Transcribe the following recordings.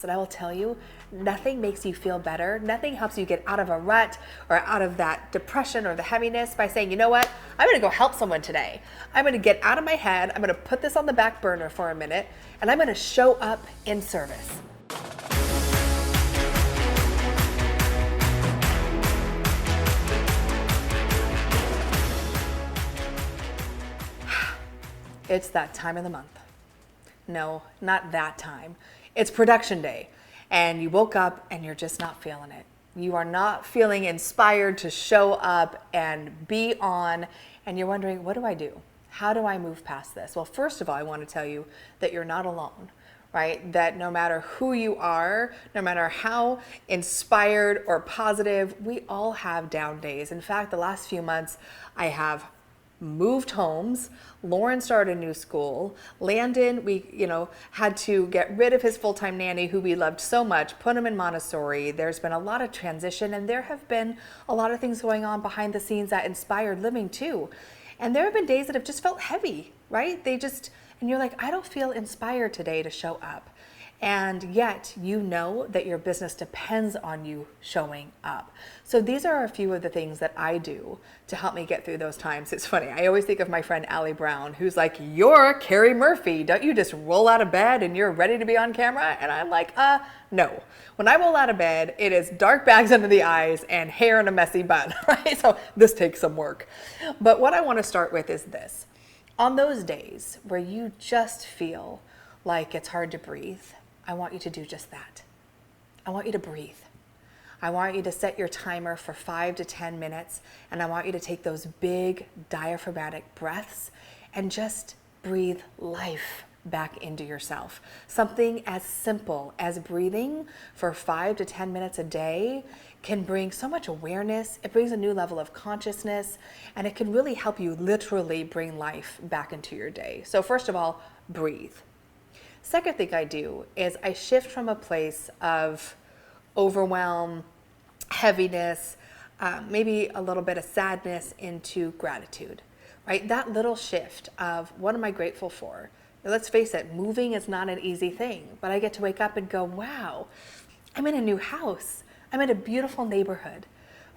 And I will tell you, nothing makes you feel better. Nothing helps you get out of a rut or out of that depression or the heaviness by saying, you know what, I'm gonna go help someone today. I'm gonna get out of my head, I'm gonna put this on the back burner for a minute, and I'm gonna show up in service. It's that time of the month. No, not that time. It's production day, and you woke up and you're just not feeling it. You are not feeling inspired to show up and be on, and you're wondering, what do I do? How do I move past this? Well, first of all, I want to tell you that you're not alone, right? That no matter who you are, no matter how inspired or positive, we all have down days. In fact, the last few months, I have moved homes. Lauren started a new school. Landon, we had to get rid of his full-time nanny who we loved so much, put him in Montessori. There's been a lot of transition, and there have been a lot of things going on behind the scenes that inspired living too. And there have been days that have just felt heavy, right? And you're like, I don't feel inspired today to show up. And yet you know that your business depends on you showing up. So these are a few of the things that I do to help me get through those times. It's funny, I always think of my friend Allie Brown, who's like, you're Keri Murphy. Don't you just roll out of bed and you're ready to be on camera? And I'm like, no. When I roll out of bed, it is dark bags under the eyes and hair in a messy bun, right? So this takes some work. But what I want to start with is this. On those days where you just feel like it's hard to breathe, I want you to do just that. I want you to breathe. I want you to set your timer for 5 to 10 minutes, and I want you to take those big diaphragmatic breaths and just breathe life back into yourself. Something as simple as breathing for 5 to 10 minutes a day can bring so much awareness. It brings a new level of consciousness, and it can really help you literally bring life back into your day. So first of all, breathe. Second thing I do is I shift from a place of overwhelm, heaviness, maybe a little bit of sadness into gratitude, right? That little shift of what am I grateful for? Now, let's face it, moving is not an easy thing, but I get to wake up and go, wow, I'm in a new house. I'm in a beautiful neighborhood.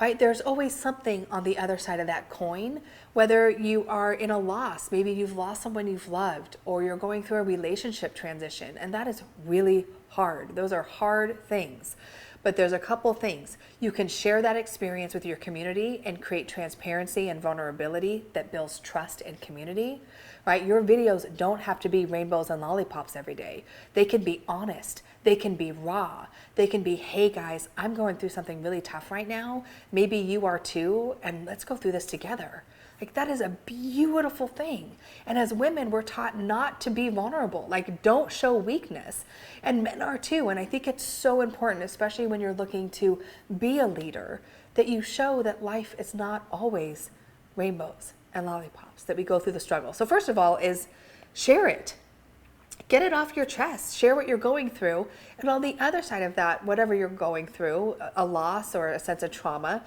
Right? There's always something on the other side of that coin, whether you are in a loss, maybe you've lost someone you've loved, or you're going through a relationship transition, and that is really hard. Those are hard things. But there's a couple things. You can share that experience with your community and create transparency and vulnerability that builds trust and community, right? Your videos don't have to be rainbows and lollipops every day. They can be honest. They can be raw. They can be, hey guys, I'm going through something really tough right now. Maybe you are too, and let's go through this together. Like, that is a beautiful thing. And as women, we're taught not to be vulnerable. Like, don't show weakness. And men are too. And I think it's so important, especially when you're looking to be a leader, that you show that life is not always rainbows and lollipops, that we go through the struggle. So first of all is share it. Get it off your chest. Share what you're going through. And on the other side of that, whatever you're going through, a loss or a sense of trauma,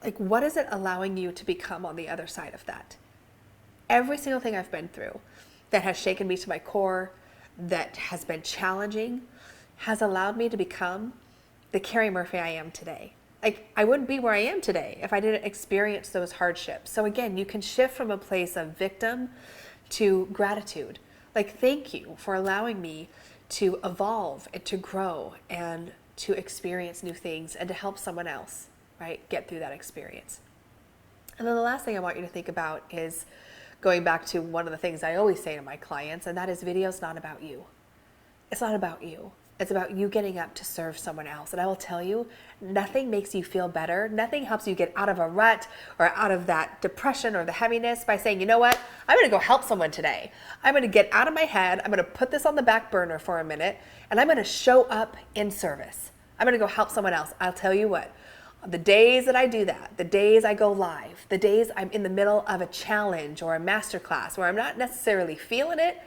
like, what is it allowing you to become on the other side of that? Every single thing I've been through that has shaken me to my core, that has been challenging, has allowed me to become the Keri Murphy I am today. Like, I wouldn't be where I am today if I didn't experience those hardships. So again, you can shift from a place of victim to gratitude. Like, thank you for allowing me to evolve and to grow and to experience new things and to help someone else, right, get through that experience. And then the last thing I want you to think about is going back to one of the things I always say to my clients, and that is video's not about you. It's not about you. It's about you getting up to serve someone else. And I will tell you, nothing makes you feel better. Nothing helps you get out of a rut or out of that depression or the heaviness by saying, you know what, I'm going to go help someone today. I'm going to get out of my head. I'm going to put this on the back burner for a minute, and I'm going to show up in service. I'm going to go help someone else. I'll tell you what, the days that I do that, the days I go live, the days I'm in the middle of a challenge or a masterclass where I'm not necessarily feeling it,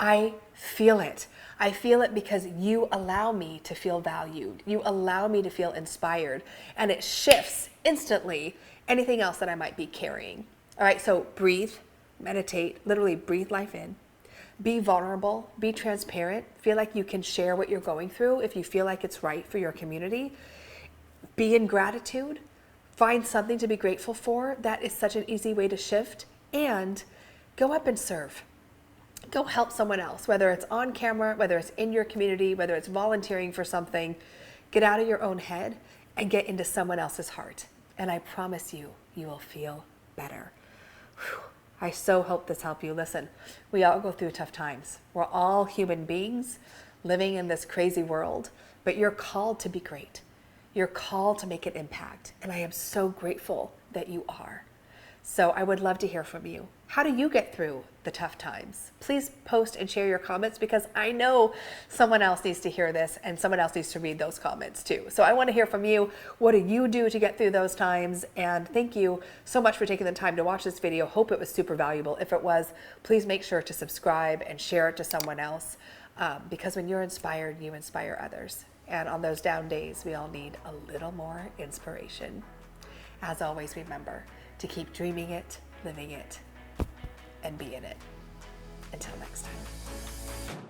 I feel it. I feel it because you allow me to feel valued. You allow me to feel inspired, and it shifts instantly anything else that I might be carrying. All right, so breathe, meditate, literally breathe life in. Be vulnerable, be transparent, feel like you can share what you're going through if you feel like it's right for your community. Be in gratitude, find something to be grateful for. That is such an easy way to shift. And go up and serve. Go help someone else, whether it's on camera, whether it's in your community, whether it's volunteering for something. Get out of your own head and get into someone else's heart. And I promise you, you will feel better. Whew. I so hope this helped you. Listen, we all go through tough times. We're all human beings living in this crazy world, but you're called to be great. You're called to make an impact. And I am so grateful that you are. So I would love to hear from you. How do you get through the tough times? Please post and share your comments, because I know someone else needs to hear this and someone else needs to read those comments too. So I want to hear from you. What do you do to get through those times? And thank you so much for taking the time to watch this video. Hope it was super valuable. If it was, please make sure to subscribe and share it to someone else, because when you're inspired, you inspire others. And on those down days, we all need a little more inspiration. As always, remember to keep dreaming it, living it, and be in it. Until next time.